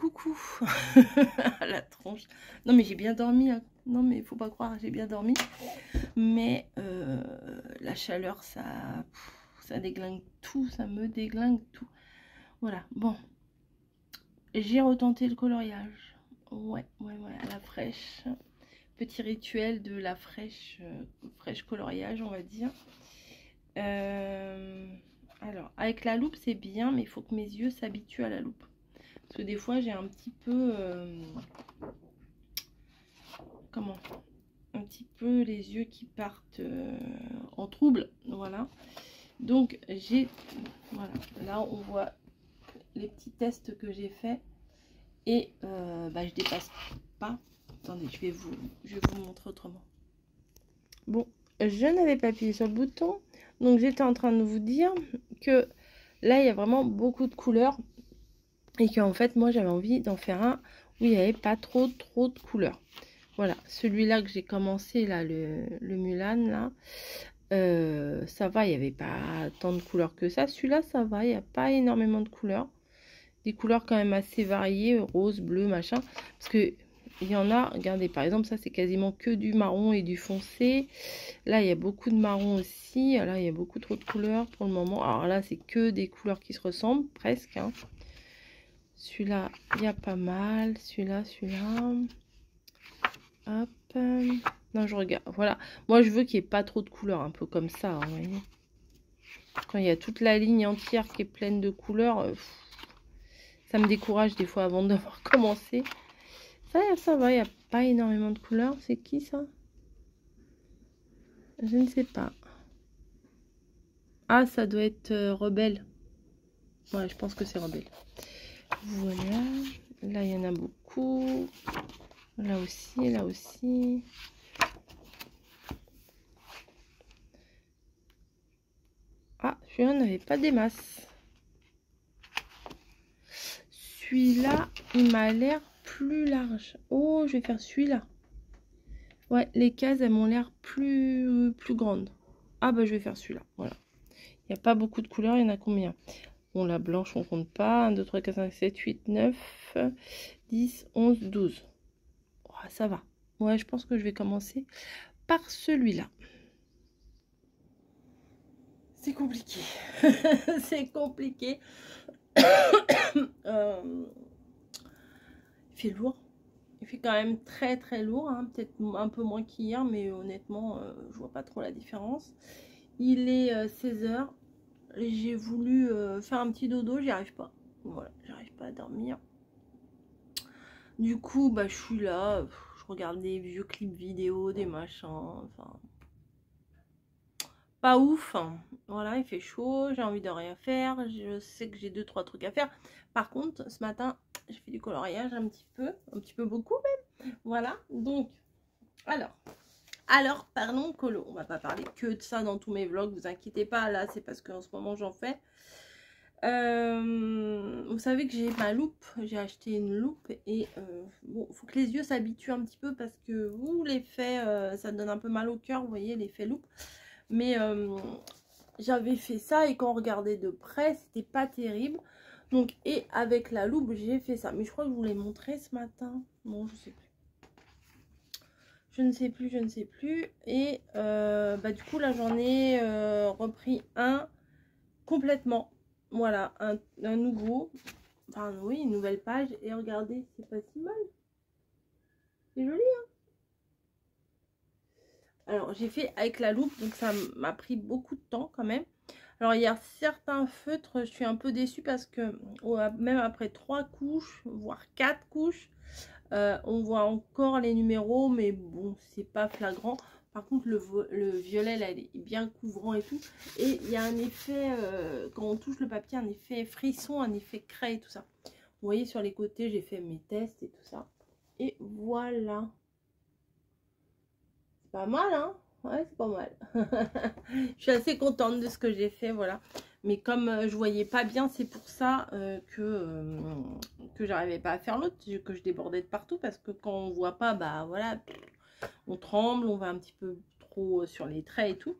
coucou. La tronche. Non mais j'ai bien dormi. Hein. Non mais il faut pas croire, j'ai bien dormi. Mais la chaleur, ça déglingue tout. Ça me déglingue tout. Voilà, bon. J'ai retenté le coloriage. Ouais, à la fraîche. Petit rituel de la fraîche coloriage, on va dire. Alors, avec la loupe, c'est bien, mais il faut que mes yeux s'habituent à la loupe. Parce que des fois, j'ai un petit peu... un petit peu les yeux qui partent en trouble. Voilà. Donc, voilà. Là, on voit les petits tests que j'ai fait. Et je dépasse pas. Attendez, je vais vous montrer autrement. Bon, je n'avais pas appuyé sur le bouton. Donc, j'étais en train de vous dire que là, il y a vraiment beaucoup de couleurs. Et qu'en fait, moi, j'avais envie d'en faire un où il n'y avait pas trop de couleurs. Voilà, celui-là que j'ai commencé, là, le Mulan, là, ça va, il n'y avait pas tant de couleurs que ça. Celui-là, ça va, il n'y a pas énormément de couleurs. Des couleurs quand même assez variées, rose, bleu, machin. Parce que il y en a, regardez, par exemple, ça, c'est quasiment que du marron et du foncé. Là, il y a beaucoup de marron aussi. Là, il y a beaucoup trop de couleurs pour le moment. Alors là, c'est que des couleurs qui se ressemblent, presque, hein. Celui-là, il y a pas mal. Celui-là. Hop. Non, je regarde. Voilà. Moi, je veux qu'il n'y ait pas trop de couleurs. Un peu comme ça, hein, vous voyez. Quand il y a toute la ligne entière qui est pleine de couleurs, ça me décourage des fois avant d'avoir commencé. Ça va, il n'y a pas énormément de couleurs. C'est qui, ça? Je ne sais pas. Ah, ça doit être Rebelle. Ouais, je pense que c'est Rebelle. Voilà. Là, il y en a beaucoup. Là aussi, là aussi. Ah, celui-là n'avait pas des masses. Celui-là, il m'a l'air plus large. Oh, je vais faire celui-là. Ouais, les cases, elles m'ont l'air plus grandes. Ah, bah, je vais faire celui-là. Voilà. Il n'y a pas beaucoup de couleurs. Il y en a combien? Bon, la blanche, on compte pas. 1, 2, 3, 4, 5, 7, 8, 9, 10, 11, 12. Oh, ça va. Ouais, je pense que je vais commencer par celui-là. C'est compliqué. C'est compliqué. Il fait lourd. Il fait quand même très lourd. Hein. Peut-être un peu moins qu'hier, mais honnêtement, je vois pas trop la différence. Il est 16 h. J'ai voulu faire un petit dodo, j'y arrive pas. Voilà, j'arrive pas à dormir. Du coup, bah, je suis là. Je regarde des vieux clips vidéo, des machins. Enfin, pas ouf. Voilà, il fait chaud, j'ai envie de rien faire. Je sais que j'ai 2-3 trucs à faire. Par contre, ce matin, j'ai fait du coloriage un petit peu beaucoup même. Voilà, donc, alors, parlons colo. On va pas parler que de ça dans tous mes vlogs, vous inquiétez pas. Là, c'est parce qu'en ce moment, j'en fais. Vous savez que j'ai ma loupe, j'ai acheté une loupe et bon, faut que les yeux s'habituent un petit peu parce que l'effet, ça donne un peu mal au cœur, vous voyez, l'effet loupe. Mais j'avais fait ça et quand on regardait de près, c'était pas terrible. Donc, et avec la loupe, j'ai fait ça. Mais je crois que je vous l'ai montré ce matin. Bon, je sais plus. Je ne sais plus. Et bah, du coup, là, j'en ai repris un complètement. Voilà, un nouveau. Enfin, oui, une nouvelle page. Et regardez, c'est pas si mal. C'est joli, hein? Alors, j'ai fait avec la loupe, donc ça m'a pris beaucoup de temps quand même. Alors, il y a certains feutres, je suis un peu déçue parce que même après 3 couches, voire 4 couches, on voit encore les numéros, mais bon, c'est pas flagrant. Par contre, le violet, là, il est bien couvrant et tout. Et il y a un effet, quand on touche le papier, un effet frisson, un effet craie et tout ça. Vous voyez, sur les côtés, j'ai fait mes tests et tout ça. Et voilà. C'est pas mal, hein? Ouais, c'est pas mal. Je suis assez contente de ce que j'ai fait, voilà. Mais comme je voyais pas bien, c'est pour ça que j'arrivais pas à faire l'autre, que je débordais de partout. Parce que quand on voit pas, bah voilà, on tremble, on va un petit peu trop sur les traits et tout.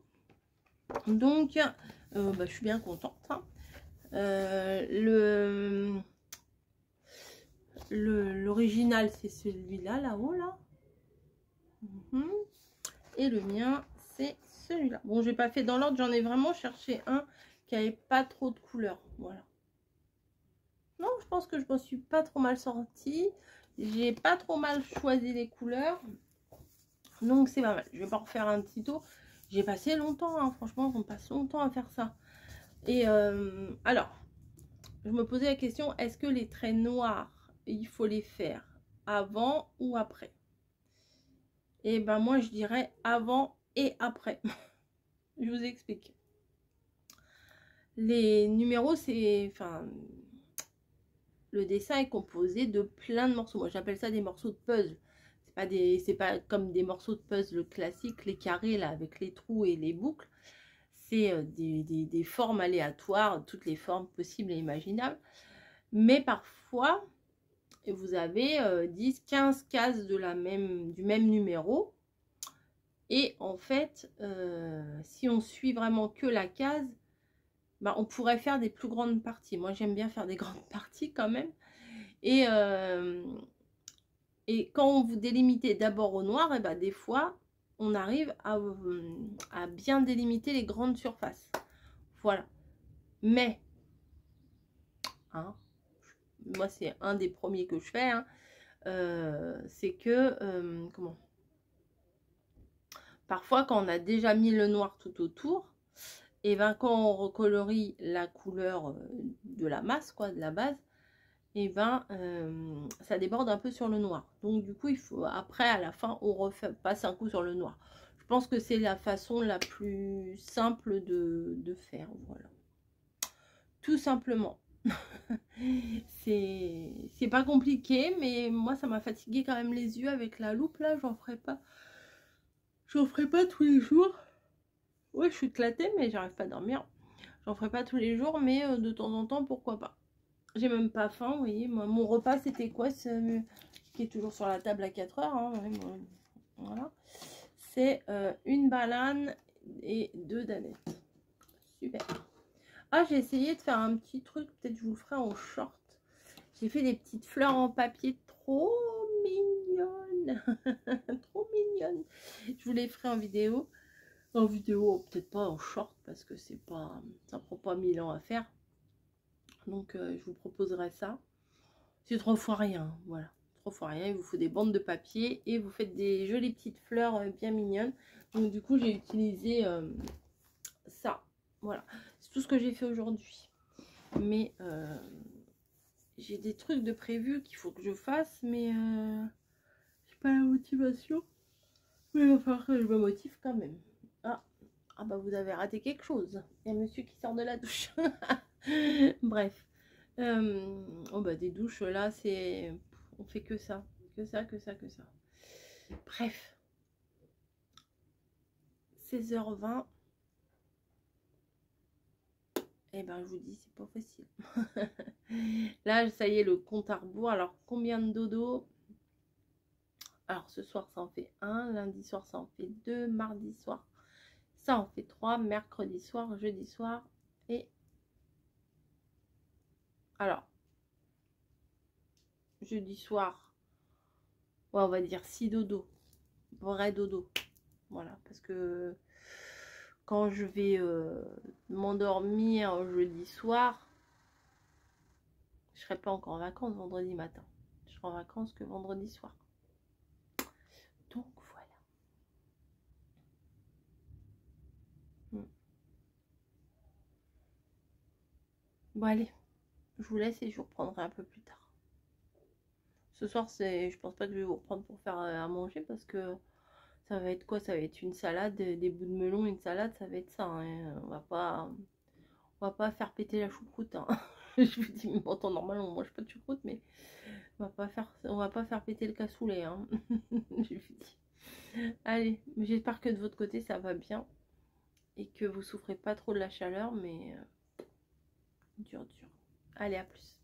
Donc, bah, je suis bien contente. Hein. L'original, c'est celui-là, là-haut, là. Et le mien, c'est celui-là. Bon, j'ai pas fait dans l'ordre, j'en ai vraiment cherché un qui avait pas trop de couleurs. Voilà. Non, je pense que je m'en suis pas trop mal sortie. J'ai pas trop mal choisi les couleurs. Donc, c'est pas mal. Je vais pas refaire un petit tour. J'ai passé longtemps, hein. Franchement, on passe longtemps à faire ça. Et alors, je me posais la question, est-ce que les traits noirs, il faut les faire avant ou après? Et ben moi, je dirais avant et après. Je vous explique. Les numéros, c'est... Enfin, le dessin est composé de plein de morceaux. Moi, j'appelle ça des morceaux de puzzle. C'est pas comme des morceaux de puzzle classiques, les carrés, là, avec les trous et les boucles. C'est des formes aléatoires, toutes les formes possibles et imaginables. Mais parfois, vous avez 10, 15 cases du même numéro. Et en fait, si on suit vraiment que la case, bah, on pourrait faire des plus grandes parties. Moi, j'aime bien faire des grandes parties quand même. Et quand vous délimitez d'abord au noir, et bah, des fois, on arrive à bien délimiter les grandes surfaces. Voilà. Mais, hein, moi, c'est un des premiers que je fais. Hein, c'est que, comment? Parfois, quand on a déjà mis le noir tout autour, et ben quand on recolorie la couleur de la masse, quoi, de la base, et ben ça déborde un peu sur le noir. Donc du coup, il faut après, à la fin, on passe un coup sur le noir. Je pense que c'est la façon la plus simple de faire. Voilà. Tout simplement. C'est pas compliqué, mais moi, ça m'a fatigué quand même les yeux avec la loupe, là. J'en ferai pas tous les jours. Ouais, je suis éclatée, mais j'arrive pas à dormir. J'en ferai pas tous les jours, mais de temps en temps, pourquoi pas. J'ai même pas faim, vous voyez. Moi, mon repas, c'était quoi, qui est toujours sur la table à 4 heures. Hein, ouais, voilà. C'est une banane et 2 danettes. Super. Ah, j'ai essayé de faire un petit truc. Peut-être je vous le ferai en short. J'ai fait des petites fleurs en papier trop mignonnes. Trop mignonnes. Je vous les ferai en vidéo. En vidéo, peut-être pas en short parce que c'est pas, ça prend pas 1000 ans à faire. Donc je vous proposerai ça. C'est 3 fois rien, voilà. 3 fois rien, il vous faut des bandes de papier et vous faites des jolies petites fleurs bien mignonnes. Donc du coup j'ai utilisé ça. Voilà, c'est tout ce que j'ai fait aujourd'hui. Mais j'ai des trucs de prévu qu'il faut que je fasse, mais j'ai pas la motivation. Mais il va falloir que je me motive quand même. Ah bah vous avez raté quelque chose. Il y a monsieur qui sort de la douche. Bref. Oh bah des douches là, c'est... On fait que ça. Que ça. Bref. 16h20. Et ben je vous dis, c'est pas facile. Là, ça y est, le compte à rebours. Alors, combien de dodo? Alors, ce soir, ça en fait 1. Lundi soir, ça en fait 2. Mardi soir, ça en fait 3. Mercredi soir, jeudi soir. Et alors, jeudi soir, ouais, on va dire 6 dodo. Vrai dodo. Voilà, parce que quand je vais m'endormir jeudi soir, je serai pas encore en vacances vendredi matin. Je serai en vacances que vendredi soir. Donc voilà. Bon allez, je vous laisse et je vous reprendrai un peu plus tard. Ce soir, je pense pas que je vais vous reprendre pour faire à manger parce que ça va être quoi? Ça va être une salade, des bouts de melon, une salade, ça va être ça. Hein. On va pas faire péter la choucroute. Hein. Je vous dis, en temps normal, on mange pas de choucroute, mais on va pas faire péter le cassoulet. Hein. Je vous dis. Allez, j'espère que de votre côté ça va bien et que vous souffrez pas trop de la chaleur, mais dur. Allez, à plus.